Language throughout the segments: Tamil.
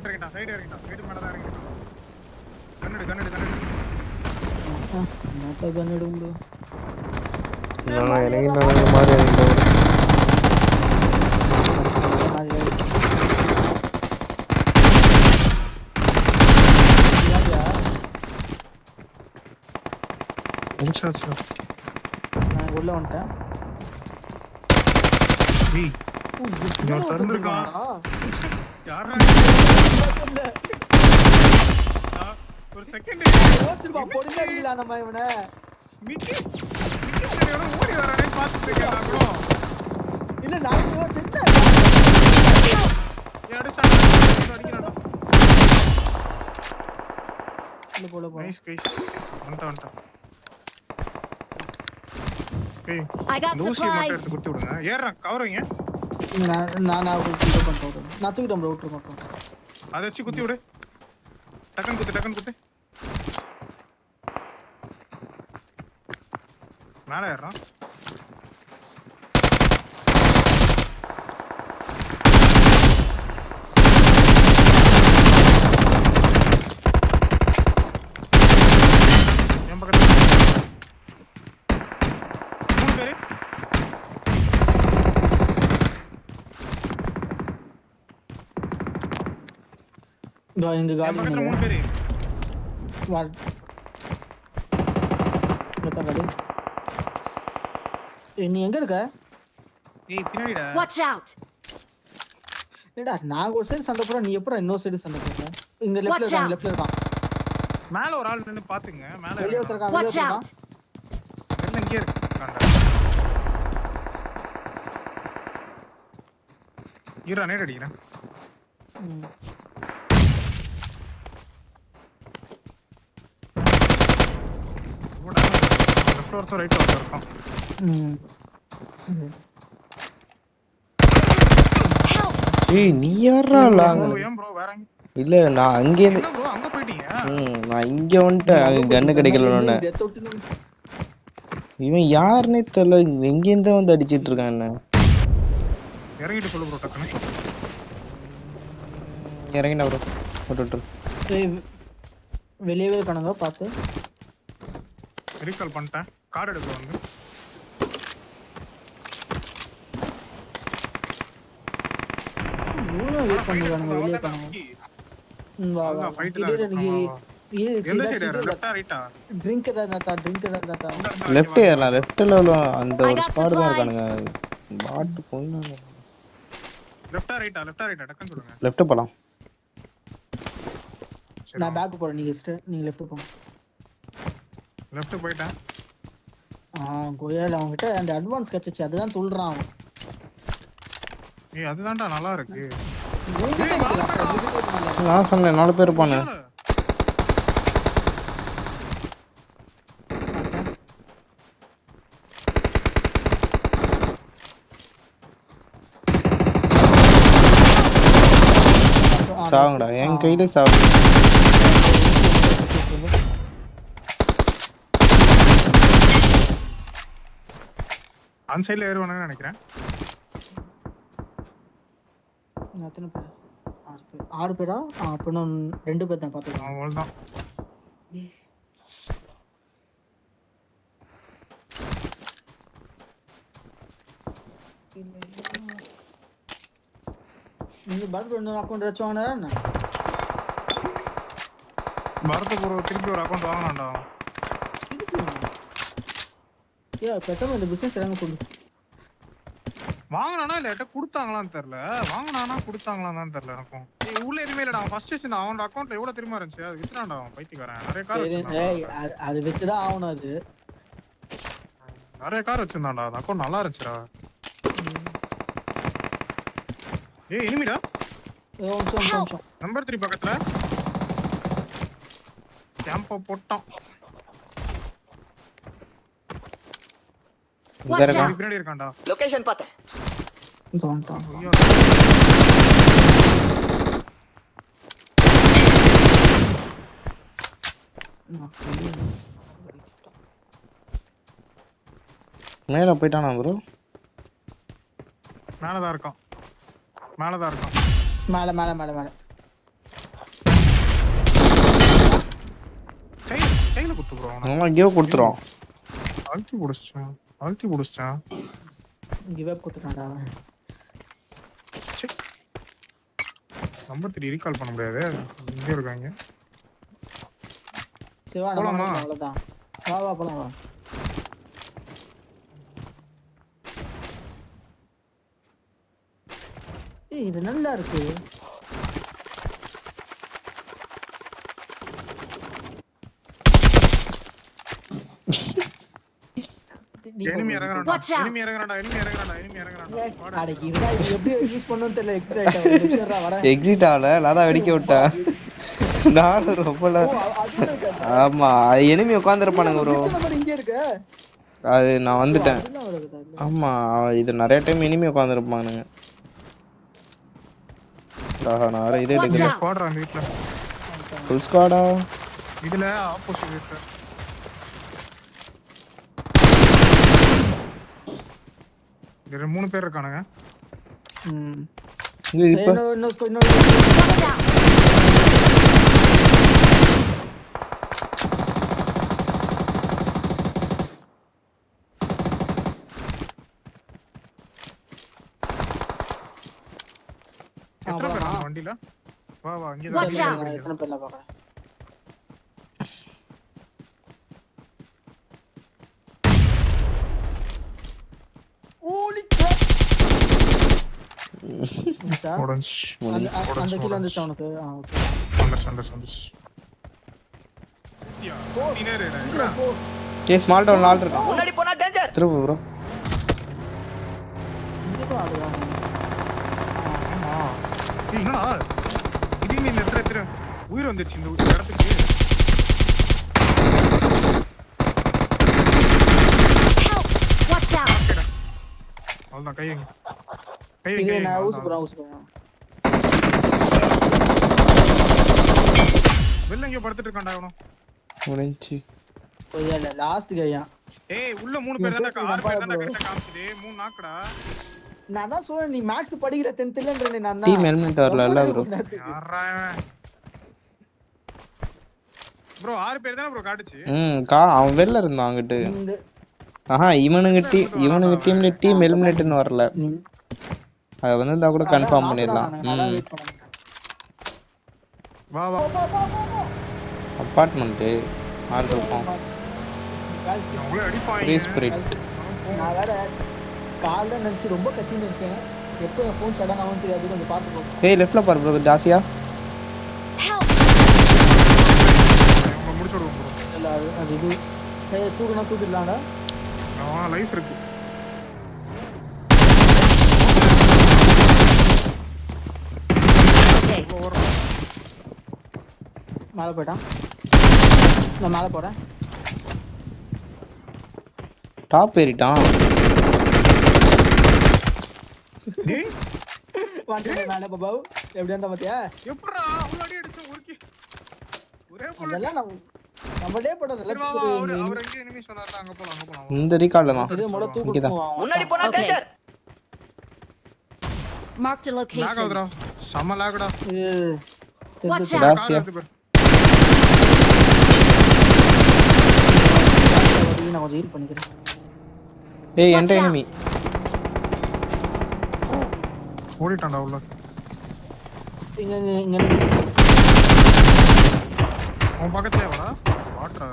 இறங்கிட்டான் சைடு இறங்கிட்டான் சைடு மேல தான் இறங்கிட்டான். கண்ணெடு என்னத்த கண்ணெடு ப்ரோ. நான் இறங்கின மாதிரி இறங்கிட்டேன். நான் உள்ள வந்துட்டேன். ஒரு செகண்ட் பொறுமையா நம்ம இவனை ஓடி வரானே பார்த்துட்டு இருக்கேன். இல்ல நான் குத்தி விடு. டக்கன் குத்து மேல ஏறான். என் பக்கத்துல 3 பேரு. இந்த காடி பக்கத்துல 3 பேரு. நீ எங்க இருக்க? ஏய் பின்னாடிடா. Watch out. ஏடா நான் ஒரு சைடு சண்டை போறேன், நீ எப்பறம் இன்னொரு சைடு சண்டை போற? இங்க லெஃப்ட்ல இருக்கான். மேல ஒரு ஆள் நின்னு பாத்துங்க. மேல வெளிய ஒருத்தர் வாட்ச் அவுட். எல்லாம் இங்க இருக்கு. இருடா நேட் அடிக்கிறேன். லெஃப்ட் ரைட் இருக்கான். ஏய் நீ யாரா லாங்க? இல்ல நான் அங்க இருந்து ப்ரோ அங்க போய்ட்டீங்க. நான் இங்க வந்துட்டேன். கன்னு கிடைக்கலன்னு. இவன் யாருன்னே தெரியல. எங்க இருந்து வந்து அடிச்சிட்டு இருக்கான் என்ன? இறங்கிட்டு சொல்லு ப்ரோ டக்குனு. இறங்கினா ப்ரோ. போட்டு வெளியவே இருக்கானுங்க பாத்து. ரீகால் பண்ணிட்டேன். கார்டு எடுத்து வந்து. வெயிட் பண்ணுவானுங்க வெளிய இருக்கானுங்க. வா வா ஃபைட் நீ எந்த சைடு லெஃப்ட்டா ரைட்டா? ட்ரிங்க் ஏதாதா. லெஃப்ட் ஏறலாம். லெஃப்ட்ல அந்த ஒரு ஸ்பாட் தான் இருக்கானுங்க. பாட் கொன்னாங்க. லெஃப்ட்டா ரைட்டா டக்கன் சொல்லுங்க. லெஃப்ட் போலாம். நான் பேக் போறேன். நீங்க லெஃப்ட் போங்க. லெஃப்ட் போய்ட்டேன். கோயல் அவங்கிட்ட அந்த அட்வான்ஸ் கட்சிச்சு அதுதான் சொல்றான் அவன். ஏய் அதுதான்டா நல்லா இருக்கு. நான் சொன்னேன் 4 பேர் இருப்பானே. சாவுங்கடா என் கையில சாவு. அந்த சைடுல ஏறுவானுன்னு நினைக்கிறேன். எத்தனை பேர்? 6 பேரா? அப்ப நான் 2 பேர் தான் பாத்துக்கிறேன். அவ்வளவுதான். நீங்க பரத் இன்னொரு அக்கவுண்ட் வச்சு வாங்கினாரா என்ன? பரத் ப்ரோ திருப்பி ஒரு அக்கவுண்ட் வாங்கலாம்டா. பெட்டர் இந்த பிசினஸ் எங்க போகுது? வாங்கனானா இல்ல எட்ட கொடுத்தாங்களான்னு தெரியல. வாங்கனானா கொடுத்தாங்களான்னு தெரியல எனக்கும். உள்ள எதுமே இல்லடா. அவன் ஃபர்ஸ்ட் சீசன் அவனோட அக்கவுண்ட்ல எவ்வளவு தெரியுமா இருந்துச்சு? அது வித்துறான்டா அவன் பைத்தியக்காரன். நிறைய கார் வச்சிருந்தான். அது வித்துதான் ஆவணும். அது நிறைய கார் வச்சிருந்தான்டா. அந்த அக்கவுண்ட் நல்லா இருந்துச்சுடா. ஏய் எனிமிடா. நம்பர் 3 பக்கத்துல கேம்ப் போட்டான். பின்னாடி இருக்கான்டா. லொகேஷன் பார்த்தேன். மேல போய்ட்டானா ப்ரோ? மேலதான் இருக்கான். மேல கையில குத்து ப்ரோ அவன நம்ம கிவ் கொடுத்துறோம். அழுத்தி புடிச்சான் கிவ் அப் கொடுத்துட்டான்டா. நம்பர் 3 ரீகால் பண்ண முடியாது. இங்க இருக்காங்க. சிவா நம்ம அவ்வளவுதான். வா வா போலாம் வா. ஏய் இது நல்லா இருக்கு. எனிமி இறங்கறான்டா. அட இதுடா இது எப்படி யூஸ் பண்ணனும் தெரியல. எக்ஸிட் ஆயிட்டா வர. எக்ஸிட் ஆகல. லாதா வெடிக்க விட்டா. நானும் ரொம்ப ஆமா எனிமி உட்கார்ந்திருப்பானுங்க ப்ரோ. இங்க இருக்கு. அது நான் வந்துட்டேன். ஆமா இது நிறைய டைம் எனிமி உட்கார்ந்திருப்பானுங்க. ஆஹா நான் வேற இதே எடுக்கல. ஸ்குவாட்ரா வீட்ல. ஃபுல் ஸ்குவாடா. இதுல ஆப்போசிட் வீட்ல. இதுல 3 பேர் இருக்கானுங்க. இது இப்ப எத்தனை பேர் அந்த வண்டில? வா வா இங்க Watch தான் out. எத்தனை பேர்ல பாக்குறேன். ஓலி கிராப். ஓரஞ்ச். அந்த கில் வந்துச்சு அவனுக்கு. ஓகே. சந்தர்ஸ். யா நீனேடா. கே ஸ்மால் டவுன் ஆல் இருக்கான். முன்னாடி போனா டேஞ்சர். திரும்ப ப்ரோ. இங்க ஆடுறான். என்னடா திடீர்னு இந்த இடத்துல உயிர் வந்துச்சு இந்த இடத்துக்கு. அவ்வளவுதான் கை இது நான் ஊசி போறேன். வெளில எங்கேயோ படுத்துட்டு இருக்கான்டா அவனும். முடிஞ்சு. இல்ல லாஸ்ட் கையா. ஏய் உள்ள 3 பேர் தான்டா 6 பேர் தான்டா கிட்ட காமிச்சது. 3 நாக்குடா. நான் தான் சொல்றேன் நீ மேக்ஸ் படிக்கிற 10th இல்லன்றேனே நான் தான். டீம் எலிமெண்ட் வரல ப்ரோ. யாரா ப்ரோ 6 பேர் தான ப்ரோ காட்டுச்சு. அவன் வெளில இருந்தான் அங்கிட்டு. ஆஹா இவனுங்க டீம்ல டீம் எலிமினேட்னு வரல. அத வந்து கூட கன்ஃபார்ம் பண்ணிடலாம். வா வா அபார்ட்மெண்ட் ஆல் இருக்கும். அவங்களே அடிப்பாங்க. Free spirit. நான் வேற கால்ல நினைச்சு ரொம்ப கத்தின்னு இருக்கேன். எப்போ ஃபோன் சடன் ஆகும் தெரியாது. கொஞ்சம் பாத்து போ. ஏய் லெஃப்ட்ல பாரு ப்ரோ ஜாசியா. நம்ம முடிச்சு விடுவோம் ப்ரோ. இல்ல அது இது தூக்கிடலாம்டா. அவன் லைஃப் இருக்கு. மேல போய்ட்டான். நான் மேல போறேன். டாப் ஏறிட்டான். டேய் வாங்க மேல பாபு. எப்படி வந்தா பாத்தியா? எப்பறா அவ்வளவு அடி அடிச்சு ஒரே போல. அதெல்லாம் நம்மளே போடல. அவர் எங்க எனிமி சொன்னாரா அங்க போலாம். இந்த ரீகால்ல தான். இது மொள தூக்குறோம். முன்னாடி போனா டேஞ்சர். Marked a location. லாகடா. சம லாகடா. Watch out. ஜாசியா. நான் கொஞ்சம் ஹீல் பண்ணிக்கிறேன். ஏய் என்ட எனிமி. ஓடிட்டான்டா உள்ள. இங்க அவன் பக்கத்துலயே வரா. வாட்ரா.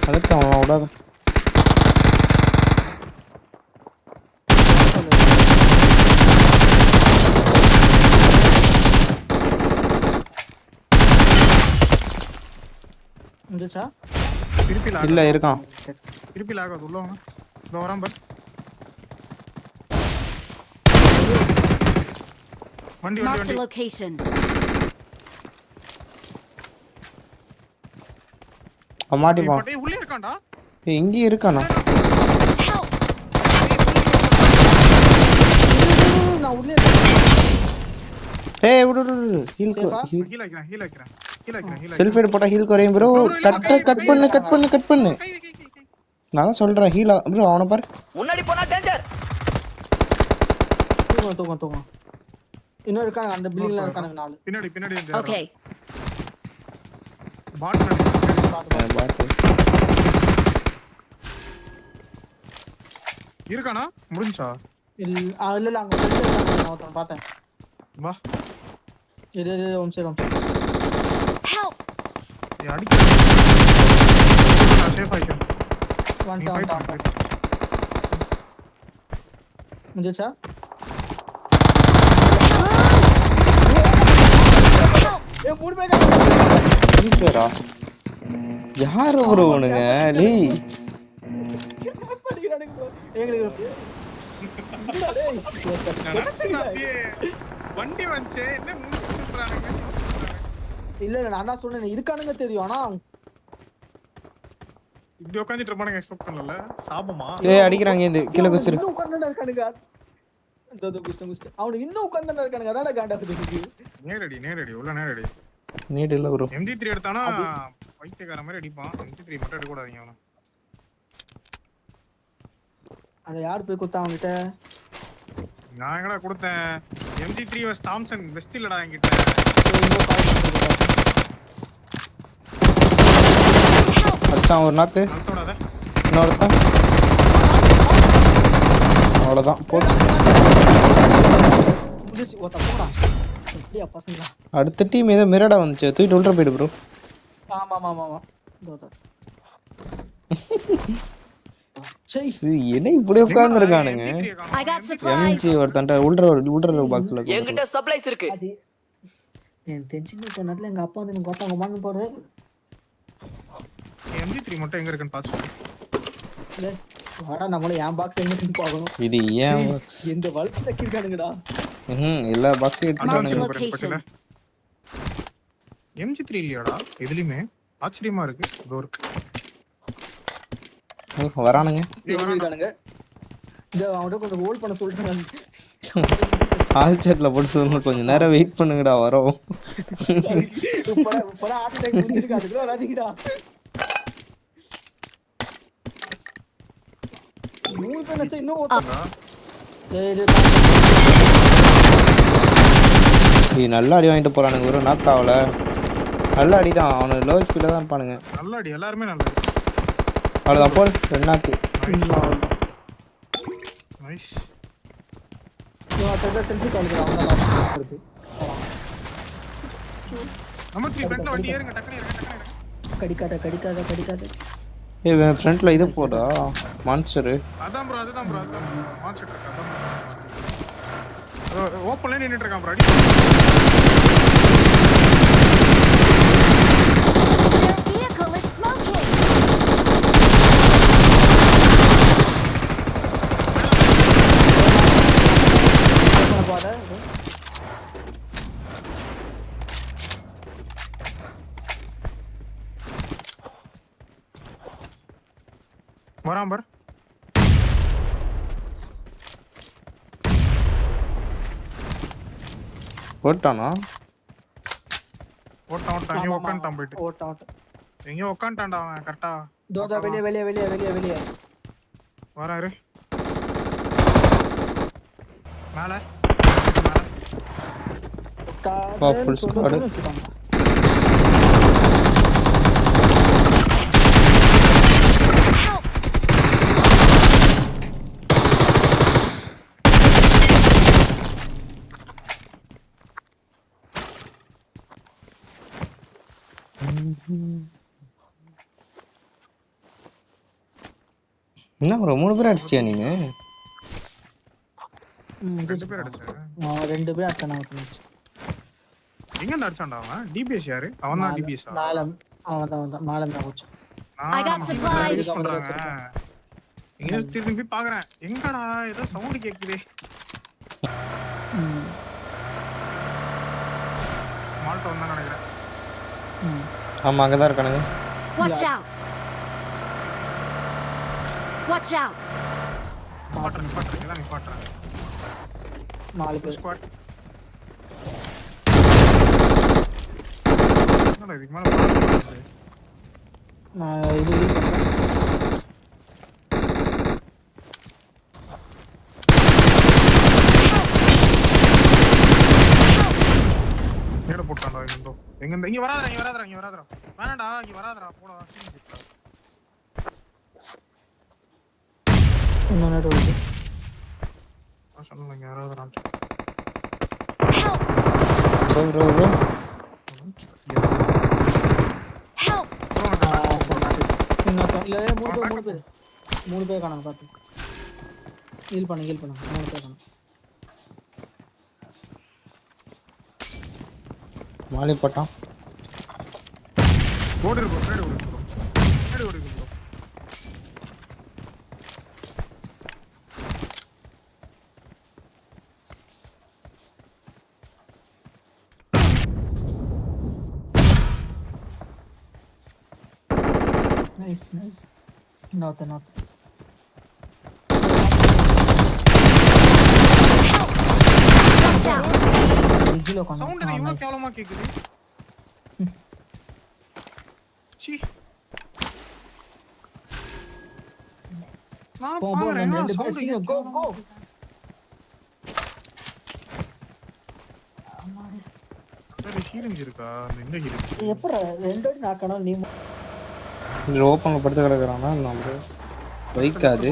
அதுக்கு அவன் விடாத. வந்துச்சா? திருப்பி லாக். இல்ல இருக்கான். திருப்பி லாக் ஆகுது உள்ள வாங்க. இதோ வரான் பார். வண்டி Marked a location. மாட்டிப்பான். டேய் உள்ளே இருக்கான்டா. ஏய் இங்க இருக்கானா? Help. நான் உள்ளே ஏய் விடு ஹீல் ஹீல் ஆக்குறேன். செல்ஃப் எட் போட்டா ஹீல் குறையும் ப்ரோ. கட் பண்ணு. நான் தான் சொல்றேன் ஹீல் ப்ரோ அவன பாரு. முன்னாடி போனா டேஞ்சர். தூங்க. இன்னும் இருக்காங்க அந்த பில்டிங்ல இருக்காங்க 4 பின்னாடி Okay. பாட் பாத்து இருக்கானா முடிஞ்சா இல்ல அங்க ஃப்ரெண்ட்ல இருக்காங்க நான் ஒருத்தன் பார்த்தேன் வா இது ஒன் சைடு Help! அடிக்க சேஃப் ஆயிட்டேன் ஒன் நீ ஃபைட் டான் பண்ணு முடிஞ்சா ஏ மூணு பேர் சூப்பரா யார் வருவனுங்க டேய் படிக்கிறானுங்க bro. எங்களுக்கு இல்லடா டேய் நினைச்சேன் அப்படியே வண்டி வந்துச்சு என்ன முடிச்சு சொல்றானுங்க இல்ல நான் தான் சொன்னேன் இருக்கானுங்க தெரியும் ஆனா இப்படி உட்கார்ந்துட்டு இருப்பானுங்க எக்ஸ்பெக்ட் பண்ணல சாபமா ஏய் அடிக்குறாங்க இந்த கீழ குச்சிரு இன்னும் உட்கார்ந்துட்டே இருக்கானுங்க குஸ்ட் அவனுக்கு இன்னும் உட்கார்ந்துட்டே இருக்கானுங்க அதான்டா காண்டா இருக்கு நேரடி உள்ள நேரடி நீட் இல்ல ப்ரோ MG3 எடுத்தானா பைத்தியக்கார மாதிரி அடிப்பான் MG3 மட்டும் எடுக்க கூடாதீங்க அவன அத யார் போய் கொடுத்தா அவன்கிட்ட நான் எங்கடா கொடுத்தேன் MG3 வஸ் தாம்சன் பெஸ்ட் இல்லடா என்கிட்ட அச்சான் ஒரு நாக்கு அழுத்தோடாத இன்னொருத்தன் அவ்வளவுதான் போதும் முடிச்சு ஓட்ட போடா அப்படியே பசங்க அடுத்த டீம் ஏதோ மிரடா வந்துச்சு தூக்கிட்டு உள்ள போயிடு ப்ரோ ஆமா தோதா சை என்ன இப்படி உட்கார்ந்துருக்கானுங்க I got supplies. எம்ஜி ஒருத்தன்ட்ட உள்ற பாக்ஸ்ல என்கிட்ட சப்ளைஸ் இருக்கு. அது என் டென்ஷன் சொன்னதுல எங்க அப்பா வந்து எனக்கு ஒருத்தவங்க வாங்க போறாரு MG3 மட்டும் எங்க இருக்குன்னு பாத்து வாடா நம்மள என் பாக்ஸ் எங்க இருந்து பார்க்கணும் இது ஏன் பாக்ஸ் இந்த வளர்ச்சி தக்கிருக்கானுங்கடா எல்லா பாக்ஸையும் எடுத்துட்டானுங்க Location. MG3 இல்லையாடா எதுலயுமே ஆச்சரியமா இருக்கு இதோ இருக்கு வரானுங்க இருக்கானுங்க இந்த அவன்கிட்ட கொஞ்சம் ஹோல்ட் பண்ண சொல்லிட்டு ஆல் சாட்ல போட்டு சொல்லணும் கொஞ்சம் நேரம் வெயிட் பண்ணுங்கடா வரோம் இப்ப ஆர்ட் அட்டாக் முடிஞ்சிருக்கு அதுக்குள்ள வராதீங்கடா மூணு பேர் நினைச்சா இன்னும் நல்லா அடி வாங்கிட்டு போறானுங்க ஒரு நாக்காவல நல்ல அடிதான் அவனு லோ ஸ்பீட்ல தான் இருப்பானுங்க நல்ல அடி எல்லாருமே நல்ல அடி அவ்வளவுதான் போல் ரெண்டு நாக்கு நைஸ் செல்ஃபி கால் இருக்கு நம்ம 3 ஃப்ரண்ட்ல வண்டி ஏறுங்க டக்குனு ஏறுங்க கடிக்காத ஏய் ஃப்ரண்ட்ல இது போடா மான்ஸ்டர் அதான் ப்ரோ மான்ஸ்டர் அதான் ஓப்பன்ல நின்னுட்டு இருக்கான் ப்ரோ அடி Their vehicle is smoking. வரான் பார் போட்டானா ஓட்டான் இங்க உட்கார்ந்துட்டான் போயிட்டு ஓட்ட எங்க உட்கார்ந்துட்டான்டா அவன் கரெக்ட்டா தோதா வெளிய வராரு மேல full squad. என்ன ப்ரோ மூணு பேர் அடிச்சியா நீங்க ரெண்டு பேர் அடிச்சாரு ரெண்டு பேர் அத்தனை எங்க இருந்து அடிச்சான்டா அவன் டிபிஎஸ் யாரு அவன் தான் டிபிஎஸ் நாலம் அவன் மாலம் தான் போச்சு I got supplies. இங்க திரும்பி பாக்குறேன் எங்கடா ஏதோ சவுண்ட் கேக்குதே மால்ட்ட வந்தா நினைக்கிறேன் ஆமா அங்கதான் இருக்கானுங்க Watch out. Watch out. நிப்பாட்டுறேன் எல்லாம் நிப்பாட்டுறேன் நாலு பேர் ஸ்குவாட் என்னடா இதுக்கு மேல போறது? நான் இது யூஸ் பண்றேன் எங்க இந்த இங்க வராதடா வேணாம்டா இங்க வராதடா போடா இன்னொரு நேரம் வருது. நான் சொன்னேன் இங்க வராதடா Help! Help! இன்னொருத்தன். இல்ல, மூணு பேர் காணாம பாத்து. ஹீல் பண்ணு 3 பேர் காணோம். மாலி போட்டான். ஓடு ப்ரோ சைடு ஓடு ப்ரோ நைஸ். இன்னொருத்தன். Watch out! இஜில காணோம். சவுண்ட் என்ன இவ்வளவு கேவலமா கேக்குது சீ நான் போ பாக்குறேன் ரெண்டு பேர் சவுண்ட் சீக்கிரம் கோ. சரி ஹீலிங் இருக்கா இந்த ஹீலிங் எப்பற ரெண்டு வாட்டி நாக்கணும் நீ. இது ஓப்பன்ல படுத்து கிடக்குறானா நம்ம பைக் அது.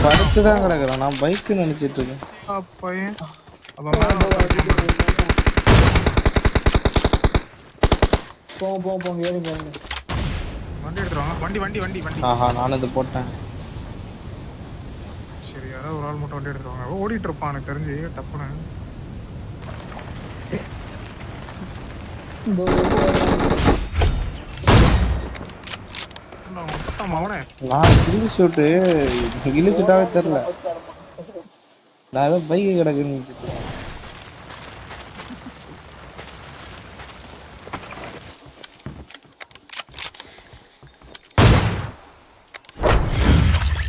படுத்து தான் கிடக்குறான். நான் பைக் நினைச்சிட்டு இருக்கேன். பையன் போங்க ஏறுங்க. வண்டி எடுத்துருவாங்க வண்டி ஆஹா நான் இது போட்டேன். சரி யாராவது ஒரு ஆள் மட்டும் வண்டி எடுத்துருவாங்க ஓடிட்டு இருப்பான் எனக்கு தெரிஞ்சு டப்புன்னு அவனே நான் கில்லி ஷூட்டாவே தெரியல. நான் ஏதோ பைக் கிடக்குன்னு